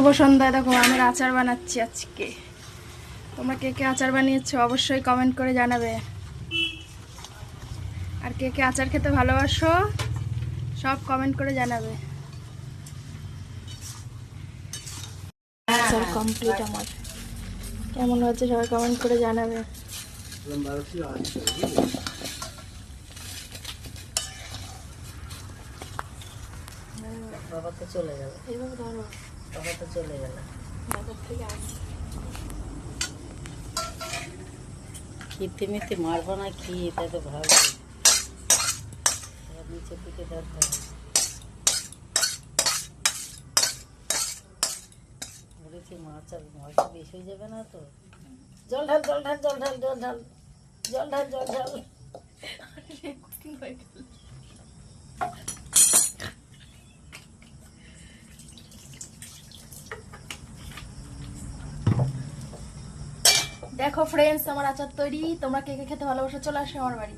শুভ সন্ধ্যায়। দেখো আমের আচার বানাচ্ছি আজকে। তোমরা কে কে আচার বানিয়েছো অবশ্যই কমেন্ট করে জানাবে। আর কে কে আচার খেতে ভালোবাসো সব কমেন্ট করে জানাবে। আচার কমপ্লিট আমার। কেমন হচ্ছে সবাই কমেন্ট করে জানাবে। বাবা তো চলে গেল, এইভাবে ধরো, বাবা তো চলে গেল। বাজার থেকে আসি। মিথ্যে মিথ্যে মারবো না কি, এটা তো ভাবছি। নিচের দিকে ধরতে হবে, বলেছি মাছটা বেশি হয়ে যাবে না তো। জল ঢাল জল ঢাল জল ঢাল জল ঢাল জল ঢাল জল ঢাল। দেখো ফ্রেন্ডস, আমার আচার তৈরি। তোমরা কে কে খেতে ভালোবাসো চলে আসো আমার বাড়ি।